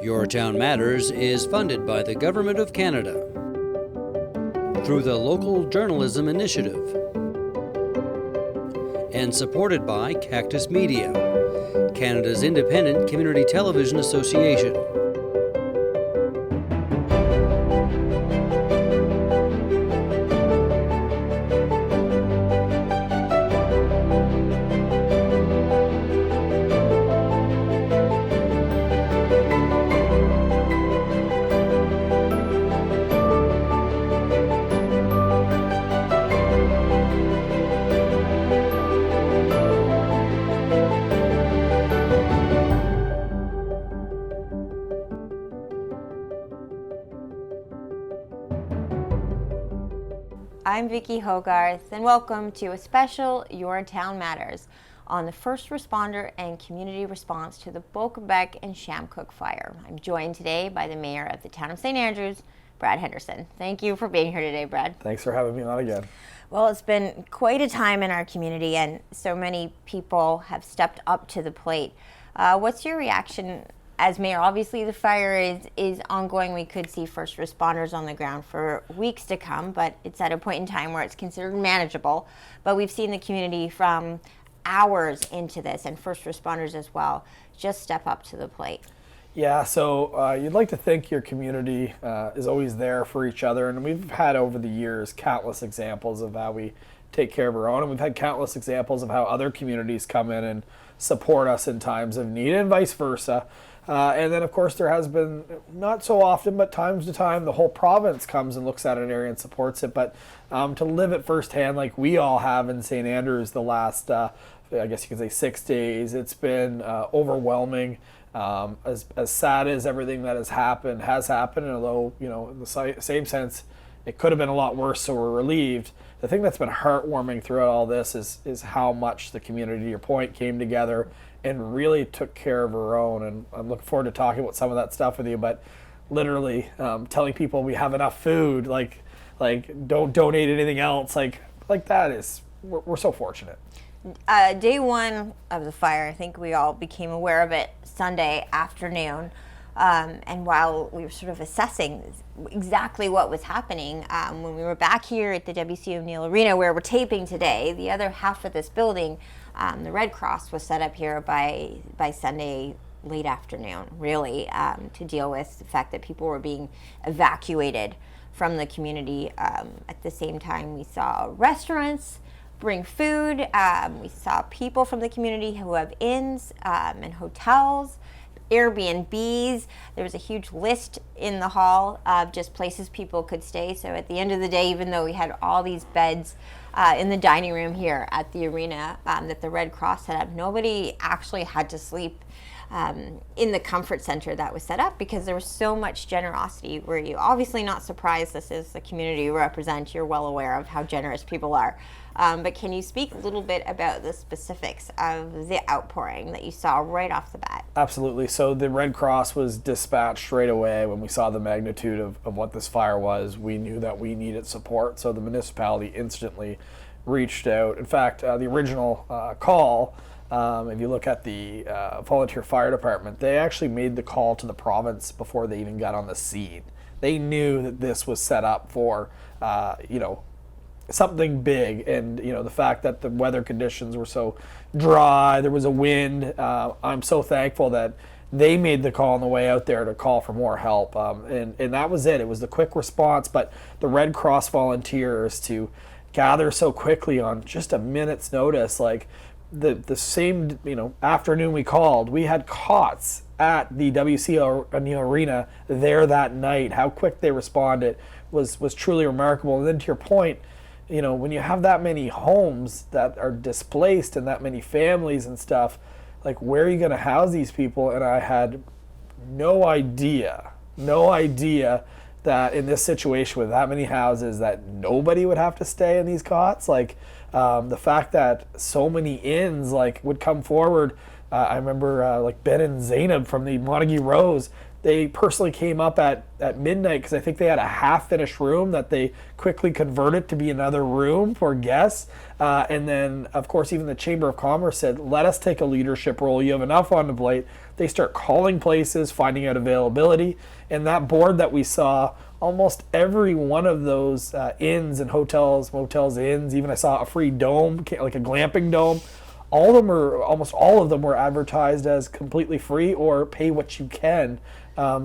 Your Town Matters is funded by the Government of Canada through the Local Journalism Initiative and supported by Cactus Media, Canada's independent community television association. I'm Vicki Hogarth, and welcome to a special Your Town Matters on the first responder and community response to the Bocabec and Chamcook fire. I'm joined today by the Mayor of the Town of St. Andrews, Brad Henderson. Thank you for being here today, Brad. Thanks for having me on again. Well, it's been quite a time in our community, and so many people have stepped up to the plate. What's your reaction as mayor? Obviously, the fire is ongoing. We could see first responders on the ground for weeks to come, but it's at a point in time where it's considered manageable. But we've seen the community from hours into this, and first responders as well, just step up to the plate. Yeah, so you'd like to think your community is always there for each other, and we've had over the years countless examples of how we take care of our own, and we've had countless examples of how other communities come in and support us in times of need, and vice versa. And then, of course, there has been, not so often, but times to time, the whole province comes and looks at an area and supports it. But to live it firsthand like we all have in St. Andrews the last, I guess you could say 6 days, it's been overwhelming. As sad as everything that has happened, and although, you know, in the same sense, it could have been a lot worse, so we're relieved. The thing that's been heartwarming throughout all this is how much the community, to your point, came together and really took care of our own. And I'm looking forward to talking about some of that stuff with you, but literally telling people we have enough food, like don't donate anything else, like that is, we're so fortunate. Day one of the fire, I think we all became aware of it Sunday afternoon. And while we were sort of assessing exactly what was happening, when we were back here at the WC O'Neill Arena where we're taping today, the other half of this building, the Red Cross was set up here by Sunday late afternoon, really, to deal with the fact that people were being evacuated from the community. At the same time, we saw restaurants bring food. We saw people from the community who have inns and hotels, Airbnbs. There was a huge list in the hall of just places people could stay. So at the end of the day, even though we had all these beds in the dining room here at the arena that the Red Cross set up, nobody actually had to sleep in the comfort center that was set up because there was so much generosity. Were you obviously not surprised? This is the community you represent. You're well aware of how generous people are. But can you speak a little bit about the specifics of the outpouring that you saw right off the bat? Absolutely. So the Red Cross was dispatched straight away when we saw the magnitude of what this fire was. We knew that we needed support, so the municipality instantly reached out. In fact, the original call, if you look at the volunteer fire department, they actually made the call to the province before they even got on the scene. They knew that this was set up for, something big, and the fact that the weather conditions were so dry, there was a wind. I'm so thankful that they made the call on the way out there to call for more help, and that was it. It was the quick response, but the Red Cross volunteers to gather so quickly on just a minute's notice, like the same afternoon we called, we had cots at the WC O'Neill Arena there that night. How quick they responded was truly remarkable. And then to your point, when you have that many homes that are displaced and that many families and stuff, like, where are you going to house these people? And I had no idea that in this situation with that many houses that nobody would have to stay in these cots. Like, the fact that so many inns would come forward. I remember Ben and Zainab from the Montague Rose, they personally came up at midnight because I think they had a half-finished room that they quickly converted to be another room for guests. And then, of course, even the Chamber of Commerce said, let us take a leadership role. You have enough on the plate. they start calling places, finding out availability. And that board that we saw, almost every one of those inns and hotels, motels, inns, even I saw a free dome, like a glamping dome. Almost all of them were advertised as completely free or pay what you can.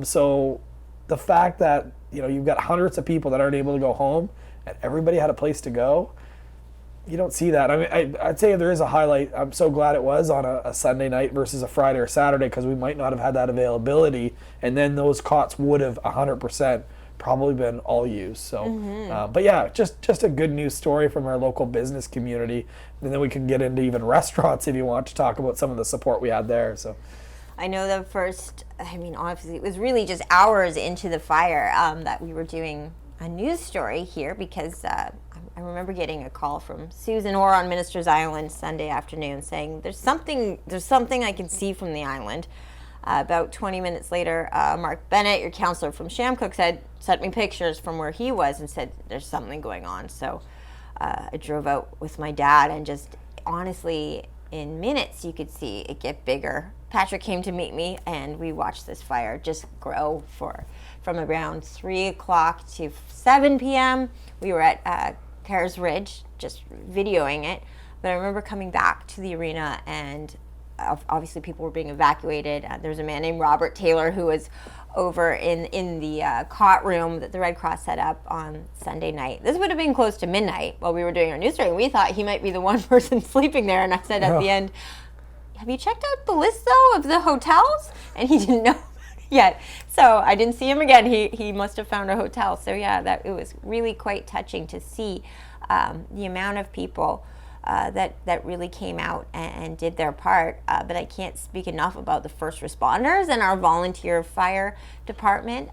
So the fact that, you've got hundreds of people that aren't able to go home and everybody had a place to go, you don't see that. I mean, I'd say if there is a highlight, I'm so glad it was on a Sunday night versus a Friday or Saturday, because we might not have had that availability, and then those cots would have 100% probably been all used. So, but yeah, just a good news story from our local business community, and then we can get into even restaurants if you want to talk about some of the obviously had there. So, I know obviously it was really just hours into the fire that we were doing a news story here, because I remember getting a call from Susan Orr on Minister's Island Sunday afternoon saying there's something I can see from the island. About 20 minutes later, Mark Bennett, your counselor from Chamcook, sent me pictures from where he was and said there's something going on. So I drove out with my dad, and just honestly, in minutes you could see it get bigger. Patrick came to meet me, and we watched this fire just grow from around 3 o'clock to 7 p.m. We were at Carr's Ridge just videoing it. But I remember coming back to the arena, and obviously people were being evacuated. There was a man named Robert Taylor who was over in the cot room that the Red Cross set up on Sunday night. This would have been close to midnight while we were doing our news story. We thought he might be the one person sleeping there, and I said at the end, have you checked out the list though of the hotels? And he didn't know yet. So I didn't see him again. He must have found a hotel. So yeah, it was really quite touching to see the amount of people that really came out and did their part. But I can't speak enough about the first responders and our volunteer fire department.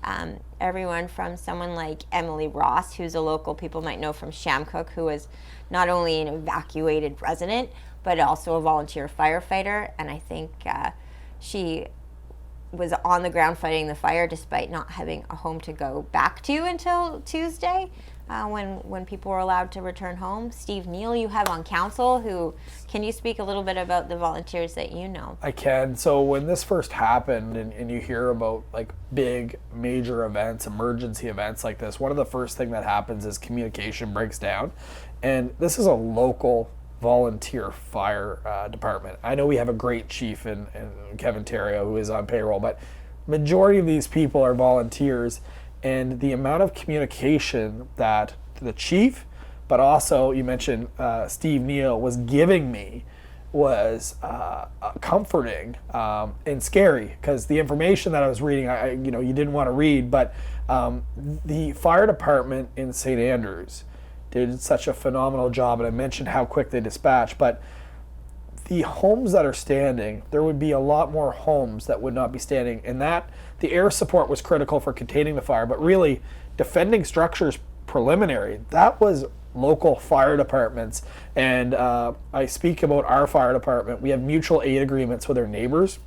Everyone from someone like Emily Ross, who's a local, people might know from Chamcook, who was not only an evacuated resident, but also a volunteer firefighter. And I think she was on the ground fighting the fire despite not having a home to go back to until Tuesday. When people were allowed to return home. Steve Neal, you have on council, can you speak a little bit about the volunteers that you know? I can. So when this first happened, and you hear about like big major events, emergency events like this, one of the first thing that happens is communication breaks down. And this is a local volunteer fire department. I know we have a great chief in Kevin Terrio who is on payroll, but majority of these people are volunteers. And the amount of communication that the chief, but also you mentioned Steve Neal, was giving me was comforting and scary, because the information that I was reading, you didn't want to read, but the fire department in St. Andrews did such a phenomenal job, and I mentioned how quick they dispatched, but the homes that are standing, there would be a lot more homes that would not be standing, and that the air support was critical for containing the fire, but really defending structures preliminary, that was local fire departments. And I speak about our fire department. We have mutual aid agreements with our neighbors.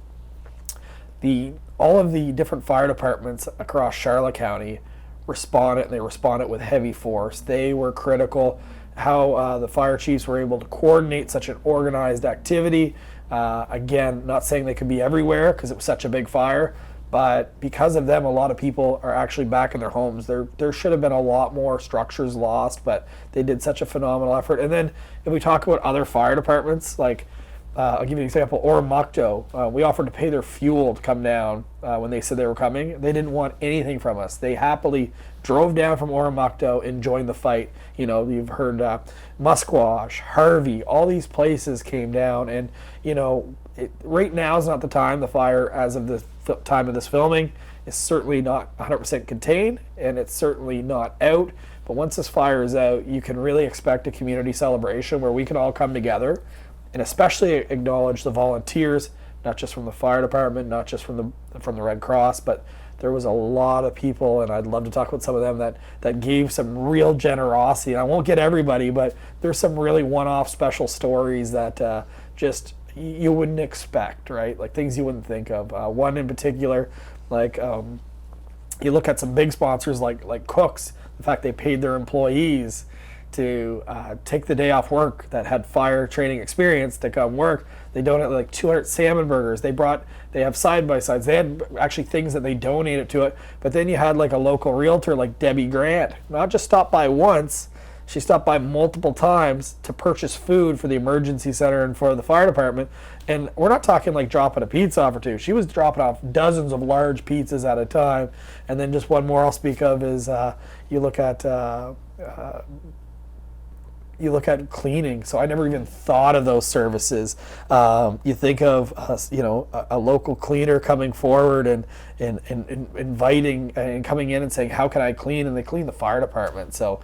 All of the different fire departments across Charlotte County responded, and they responded with heavy force. They were critical. How the fire chiefs were able to coordinate such an organized activity. Again, not saying they could be everywhere because it was such a big fire, but because of them, a lot of people are actually back in their homes. There should have been a lot more structures lost, but they did such a phenomenal effort. And then if we talk about other fire departments, like I'll give you an example, Oromocto, we offered to pay their fuel to come down when they said they were coming. They didn't want anything from us. They happily drove down from Oromocto and joined the fight. You've heard Musquash, Harvey, all these places came down, and right now is not the time. The fire, as of the time of this filming, is certainly not 100% contained, and it's certainly not out. But once this fire is out, you can really expect a community celebration where we can all come together and especially acknowledge the volunteers, not just from the fire department, not just from the Red Cross, but there was a lot of people, and I'd love to talk about some of them that gave some real generosity. And I won't get everybody, but there's some really one-off special stories that just you wouldn't expect, right? Like things you wouldn't think of. One in particular, like you look at some big sponsors like Cooks, the fact they paid their employees to take the day off work that had fire training experience to come work. They donated like 200 salmon burgers. They have side-by-sides. They had actually things that they donated to it. But then you had like a local realtor like Debbie Grant, not just stop by once, she stopped by multiple times to purchase food for the emergency center and for the fire department. And we're not talking like dropping a pizza off or two. She was dropping off dozens of large pizzas at a time. And then just one more I'll speak of is you look at cleaning. So I never even thought of those services. You think of a local cleaner coming forward and inviting and coming in and saying, how can I clean? And they clean the fire department. So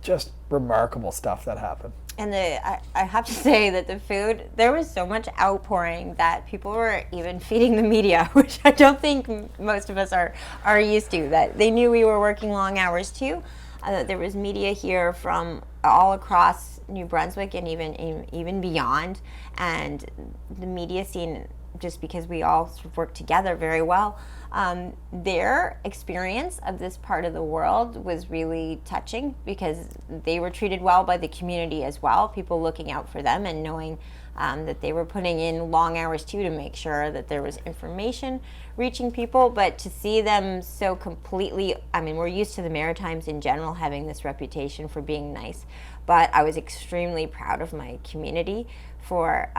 just remarkable stuff that happened. And I have to say that the food, there was so much outpouring that people were even feeding the media, which I don't think most of us are used to, that they knew we were working long hours too. There was media here from all across New Brunswick and even beyond, and the media scene, just because we all sort of work together very well, their experience of this part of the world was really touching because they were treated well by the community as well, people looking out for them and knowing that they were putting in long hours too to make sure that there was information reaching people. But to see them so completely, I mean, we're used to the Maritimes in general having this reputation for being nice, but I was extremely proud of my community for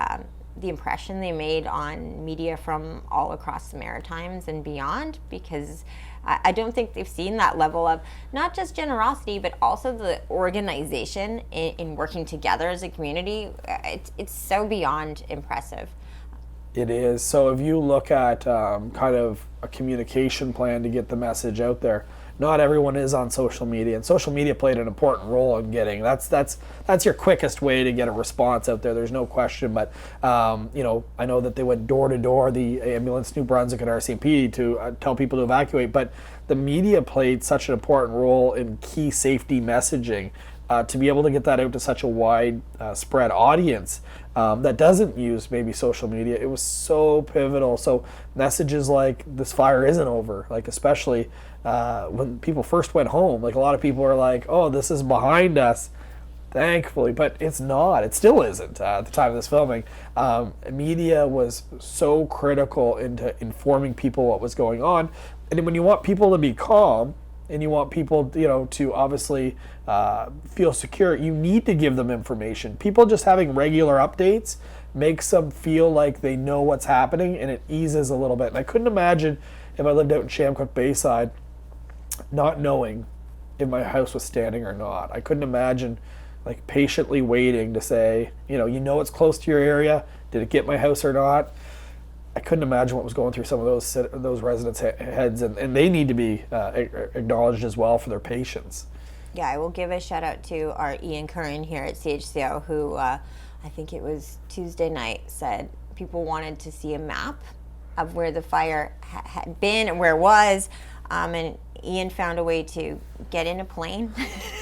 the impression they made on media from all across the Maritimes and beyond, because I don't think they've seen that level of not just generosity, but also the organization in working together as a community. It's so beyond impressive. It is. So if you look at kind of a communication plan to get the message out there, not everyone is on social media, and social media played an important role in getting that's your quickest way to get a response out there. There's no question. But I know that they went door to door, the ambulance, New Brunswick, and RCMP to tell people to evacuate. But the media played such an important role in key safety messaging to be able to get that out to such a wide spread audience that doesn't use maybe social media. It was so pivotal. So messages like this fire isn't over, like especially when people first went home, like a lot of people are like, oh, this is behind us, thankfully, but it's not. It still isn't at the time of this filming. Media was so critical into informing people what was going on. And when you want people to be calm, and you want people, to obviously feel secure, you need to give them information. People just having regular updates makes them feel like they know what's happening, and it eases a little bit. And I couldn't imagine if I lived out in Chamcook Bayside not knowing if my house was standing or not. I couldn't imagine like patiently waiting to say, it's close to your area. Did it get my house or not? I couldn't imagine what was going through some of those residents' heads, and they need to be acknowledged as well for their patience. Yeah, I will give a shout out to our Ian Curran here at CHCO, who I think it was Tuesday night said people wanted to see a map of where the fire had been and where it was, and Ian found a way to get in a plane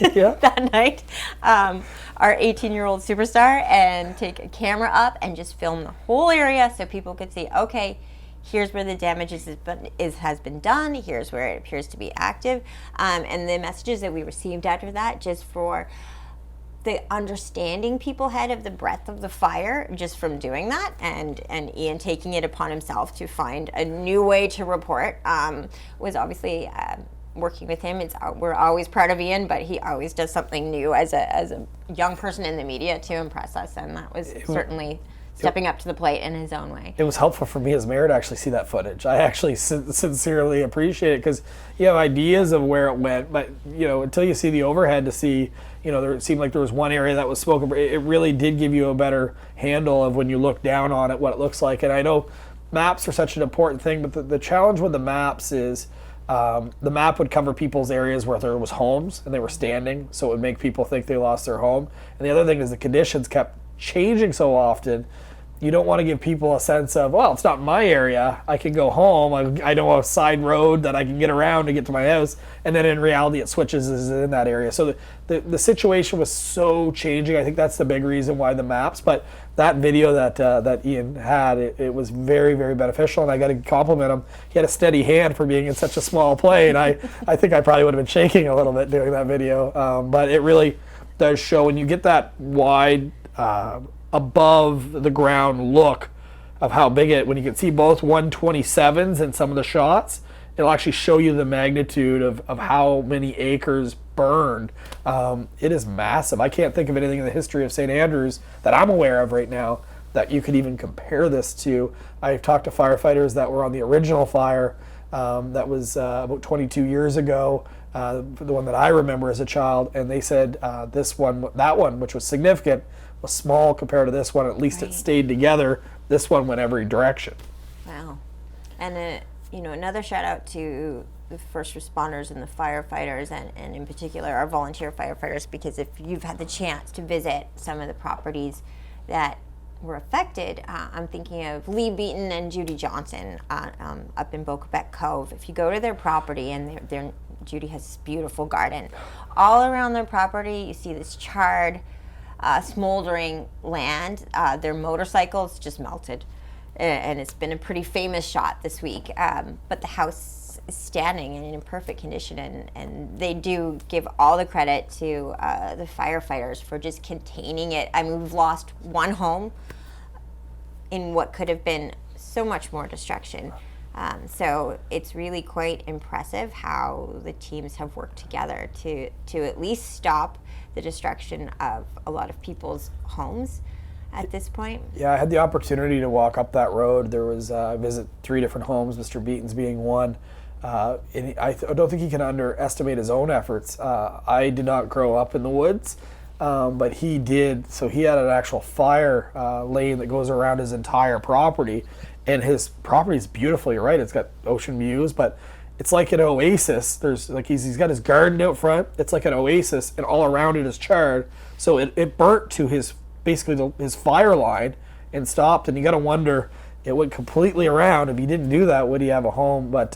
that night, our 18-year-old superstar, and take a camera up and just film the whole area so people could see, okay, here's where the damage has been done, here's where it appears to be active, and the messages that we received after that, just for the understanding people had of the breadth of the fire just from doing that, and Ian taking it upon himself to find a new way to report, was obviously working with him. We're always proud of Ian, but he always does something new as a young person in the media to impress us, and that was certainly stepping up to the plate in his own way. It was helpful for me as mayor to actually see that footage. I actually sincerely appreciate it, because you have ideas of where it went, but until you see the overhead to see, it seemed like there was one area that was smoke. It really did give you a better handle of when you look down on it, what it looks like. And I know maps are such an important thing, but the challenge with the maps is the map would cover people's areas where there was homes and they were standing, so it would make people think they lost their home. And the other thing is the conditions kept changing so often. You don't want to give people a sense of, well, it's not my area, I can go home, I know a side road that I can get around to get to my house, and then in reality it switches is in that area. So the situation was so changing. I think that's the big reason why the maps, but that video that Ian had, it was very, very beneficial, and I got to compliment him. He had a steady hand for being in such a small plane. I think I probably would have been shaking a little bit doing that video, but it really does show, and you get that wide above the ground look of how big it, when you can see both 127s in some of the shots, it'll actually show you the magnitude of how many acres burned. It is massive. I can't think of anything in the history of St. Andrews that I'm aware of right now that you could even compare this to. I've talked to firefighters that were on the original fire that was about 22 years ago, the one that I remember as a child, and they said that one, which was significant, was small compared to this one. At least it stayed together. This one went every direction. Wow. And another shout out to the first responders and the firefighters, and in particular our volunteer firefighters, because if you've had the chance to visit some of the properties that were affected, I'm thinking of Lee Beaton and Judy Johnson up in Bocabec Cove. If you go to their property, and Judy has this beautiful garden, all around their property you see this charred, smoldering land. Their motorcycles just melted, and it's been a pretty famous shot this week. But the house is standing and in perfect condition, and they do give all the credit to the firefighters for just containing it. I mean, we've lost one home in what could have been so much more destruction. So it's really quite impressive how the teams have worked together to at least stop the destruction of a lot of people's homes at this point. Yeah, I had the opportunity to walk up that road. There was I visit 3 different homes, Mr. Beaton's being one. And I don't think he can underestimate his own efforts. I did not grow up in the woods, but he did. So he had an actual fire lane that goes around his entire property. And his property is beautiful, you're right. It's got ocean views, but it's like an oasis. There's like he's got his garden out front. It's like an oasis, and all around it is charred. So it burnt to his fire line and stopped. And you got to wonder, it went completely around. If he didn't do that, would he have a home? But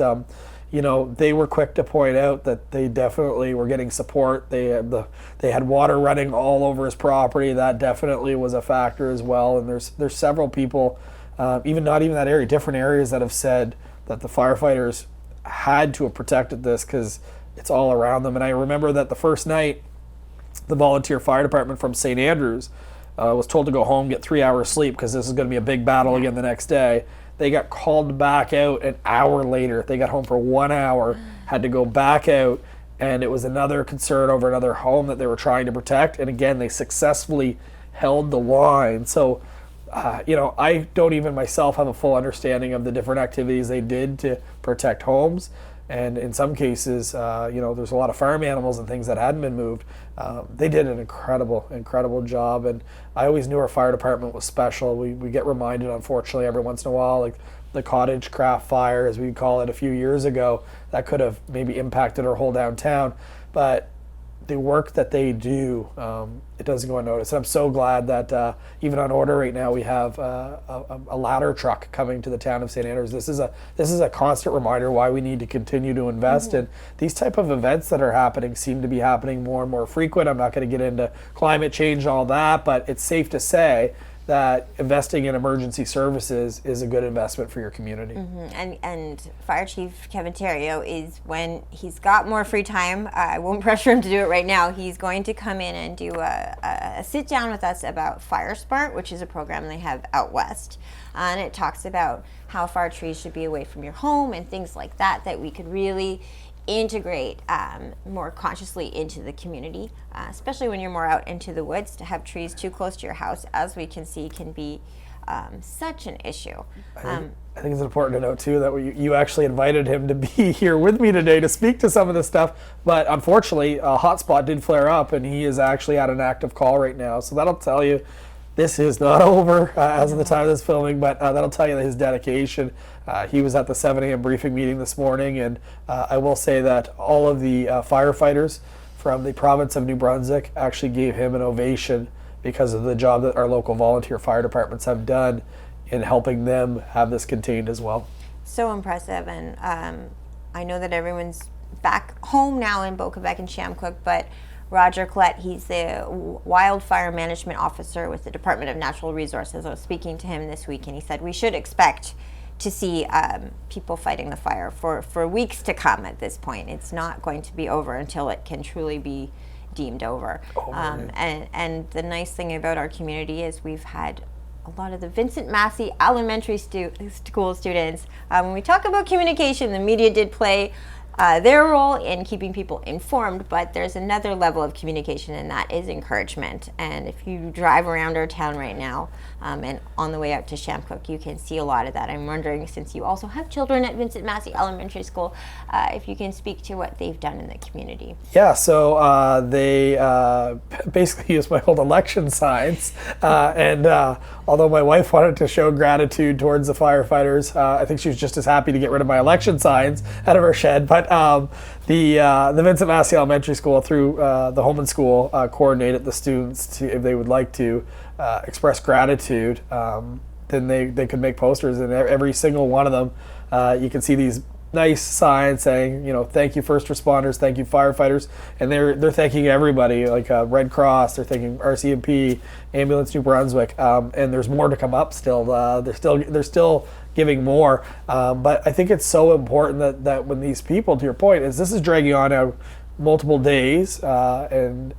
they were quick to point out that they definitely were getting support. They had water running all over his property. That definitely was a factor as well. And there's several people. Not even that area, different areas that have said that the firefighters had to have protected this because it's all around them. And I remember that the first night, the volunteer fire department from St. Andrews was told to go home, get 3 hours sleep because this is going to be a big battle again the next day. They got called back out an hour later. They got home for 1 hour, had to go back out, and it was another concern over another home that they were trying to protect. And again, they successfully held the line. So I don't even myself have a full understanding of the different activities they did to protect homes. And in some cases, there's a lot of farm animals and things that hadn't been moved. They did an incredible job. And I always knew our fire department was special. We get reminded, unfortunately, every once in a while, like the cottage craft fire, as we call it, a few years ago, that could have maybe impacted our whole downtown. But the work that they do, it doesn't go unnoticed. And I'm so glad that even on order right now, we have a ladder truck coming to the town of St. Andrews. This is a constant reminder why we need to continue to invest in these type of events that are happening. Seem to be happening more and more frequent. I'm not going to get into climate change and all that, but it's safe to say that investing in emergency services is a good investment for your community. And Fire Chief Kevin Terrio is, when he's got more free time, I won't pressure him to do it right now, he's going to come in and do a sit down with us about Fire Smart, which is a program they have out west. And it talks about how fire trees should be away from your home and things like that we could really integrate more consciously into the community, especially when you're more out into the woods. To have trees too close to your house, as we can see, can be such an issue. I think it's important to note too that you actually invited him to be here with me today to speak to some of this stuff, but unfortunately a hotspot did flare up and he is actually at an active call right now. So that'll tell you this is not over as of the time of this filming, but that'll tell you that his dedication. He was at the 7 a.m. briefing meeting this morning, and I will say that all of the firefighters from the province of New Brunswick actually gave him an ovation because of the job that our local volunteer fire departments have done in helping them have this contained as well. So impressive, and I know that everyone's back home now in Bocabec and Chamcook, but Roger Collette, he's the Wildfire Management Officer with the Department of Natural Resources. I was speaking to him this week, and he said we should expect to see people fighting the fire for weeks to come at this point. It's not going to be over until it can truly be deemed over. And the nice thing about our community is we've had a lot of the Vincent Massey Elementary School students. When we talk about communication, the media did play their role in keeping people informed, but there's another level of communication, and that is encouragement. And if you drive around our town right now and on the way out to Chamcook, you can see a lot of that. I'm wondering, since you also have children at Vincent Massey Elementary School, if you can speak to what they've done in the community. Yeah, so they basically used my old election signs, and although my wife wanted to show gratitude towards the firefighters, I think she was just as happy to get rid of my election signs out of her shed. But the Vincent Massey Elementary School, through the home and school, coordinated the students to, if they would like to express gratitude, then they could make posters, and every single one of them, you can see these nice signs saying, thank you first responders, thank you firefighters, and they're thanking everybody, like Red Cross, they're thanking RCMP, Ambulance New Brunswick, and there's more to come up still. They're still giving more, but I think it's so important that when these people, to your point, this is dragging on now multiple days, and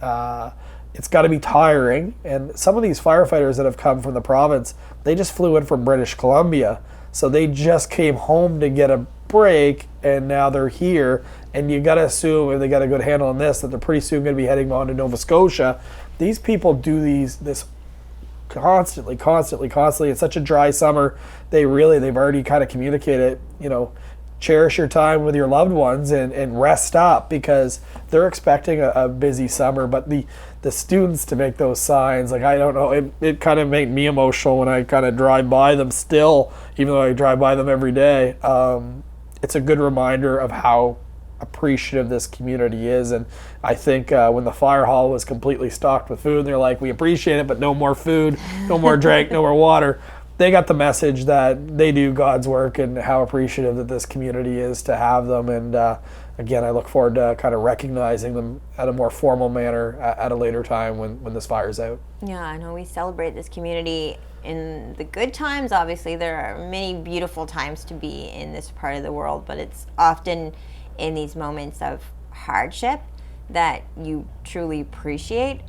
it's got to be tiring. And some of these firefighters that have come from the province, they just flew in from British Columbia, so they just came home to get a break, and now they're here, and you got to assume, if they got a good handle on this, that they're pretty soon going to be heading on to Nova Scotia. These people do this constantly. It's such a dry summer. They've already kind of communicated, cherish your time with your loved ones and rest up, because they're expecting a busy summer. But the students to make those signs, like, I don't know, it kind of made me emotional when I kind of drive by them still, even though I drive by them every day. It's a good reminder of how appreciative this community is. And I think when the fire hall was completely stocked with food, they're like, we appreciate it, but no more food, no more drink, no more water. They got the message that they do God's work and how appreciative that this community is to have them. And again, I look forward to kind of recognizing them at a more formal manner at a later time when this fire's out. Yeah, I know we celebrate this community in the good times. Obviously, there are many beautiful times to be in this part of the world, but it's often in these moments of hardship that you truly appreciate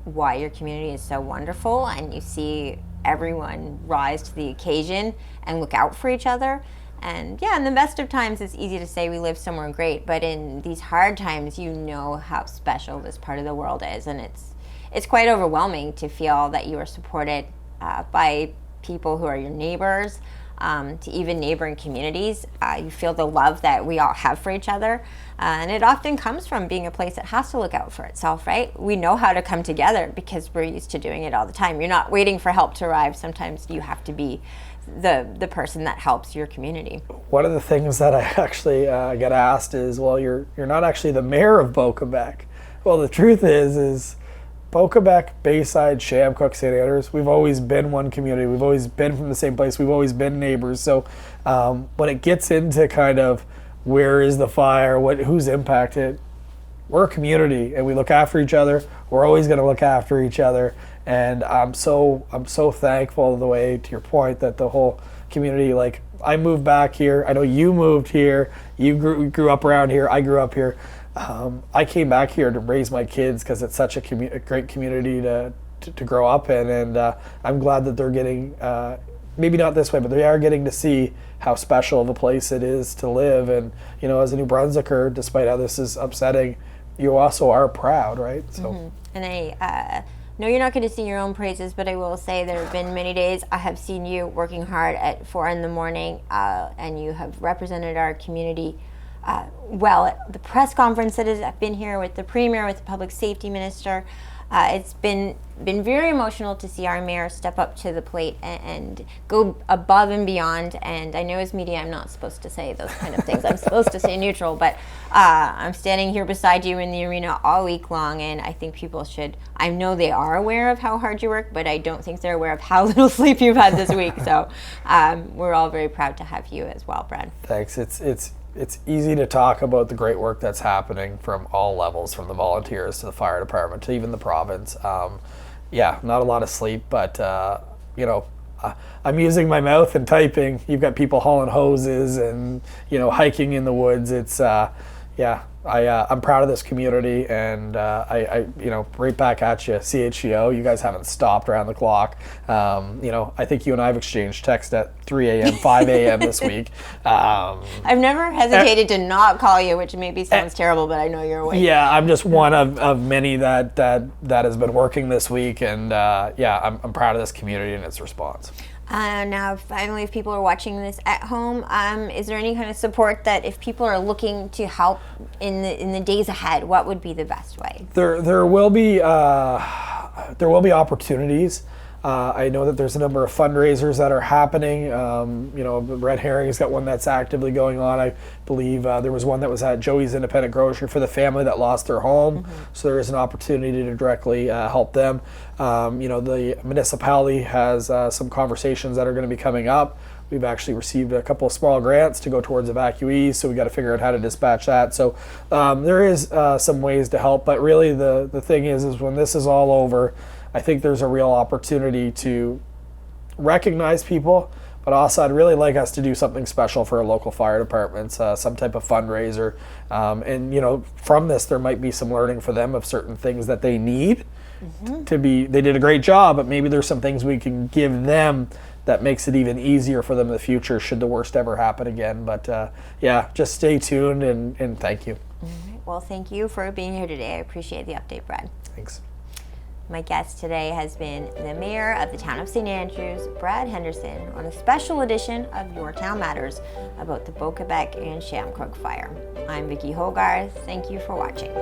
why your community is so wonderful, and you see everyone rise to the occasion and look out for each other. And yeah, in the best of times, it's easy to say we live somewhere great, but in these hard times, you know how special this part of the world is, and it's quite overwhelming to feel that you are supported by people who are your neighbors, to even neighboring communities. You feel the love that we all have for each other, and it often comes from being a place that has to look out for itself, right? We know how to come together because we're used to doing it all the time. You're not waiting for help to arrive. Sometimes you have to be the person that helps your community. One of the things that I actually get asked is, well, you're not actually the mayor of Bocabec. Well, the truth is Bocabec, Bayside, Chamcook, St. Andrews, we've always been one community. We've always been from the same place. We've always been neighbors. So when it gets into kind of where is the fire, who's impacted, we're a community and we look after each other. We're always going to look after each other. And I'm so thankful, the way, to your point, that the whole community, like, I moved back here. I know you moved here. You grew up around here. I grew up here. I came back here to raise my kids because it's such a great community to grow up in, and I'm glad that they're getting, maybe not this way, but they are getting to see how special of a place it is to live. And as a New Brunswicker, despite how this is upsetting, you also are proud, right? So. Mm-hmm. And I know you're not going to sing your own praises, but I will say there have been many days I have seen you working hard at 4 a.m, and you have represented our community well at the press conference that has been here with the Premier, with the Public Safety Minister. It's been very emotional to see our mayor step up to the plate and go above and beyond. And I know as media I'm not supposed to say those kind of things. I'm supposed to stay neutral, but I'm standing here beside you in the arena all week long, and I think people should, I know they are aware of how hard you work, but I don't think they're aware of how little sleep you've had this week. So we're all very proud to have you as well, Brad. Thanks. It's easy to talk about the great work that's happening from all levels, from the volunteers to the fire department to even the province. Yeah, not a lot of sleep, but I'm using my mouth and typing. You've got people hauling hoses and hiking in the woods. It's yeah, I'm proud of this community, and right back at you, CHCO. You guys haven't stopped around the clock. I think you and I have exchanged text at 3 a.m., 5 a.m. this week. I've never hesitated to not call you, which maybe sounds terrible, but I know you're awake. Yeah, I'm just one of many that has been working this week, and I'm proud of this community and its response. Now, finally, if people are watching this at home, is there any kind of support that if people are looking to help in the days ahead, what would be the best way? There will be opportunities. I know that there's a number of fundraisers that are happening. Red Herring's got one that's actively going on. I believe there was one that was at Joey's Independent Grocery for the family that lost their home. Mm-hmm. So there is an opportunity to directly help them. The municipality has some conversations that are going to be coming up. We've actually received a couple of small grants to go towards evacuees, so we got to figure out how to dispatch that. So there is some ways to help, but really the thing is when this is all over, I think there's a real opportunity to recognize people, but also I'd really like us to do something special for our local fire departments, some type of fundraiser. From this, there might be some learning for them of certain things that they need to be, they did a great job, but maybe there's some things we can give them that makes it even easier for them in the future should the worst ever happen again. But just stay tuned and thank you. All right. Well, thank you for being here today. I appreciate the update, Brad. Thanks. My guest today has been the Mayor of the town of St. Andrews, Brad Henderson, on a special edition of Your Town Matters about the Bocabec and Chamcook fire. I'm Vicki Hogarth. Thank you for watching.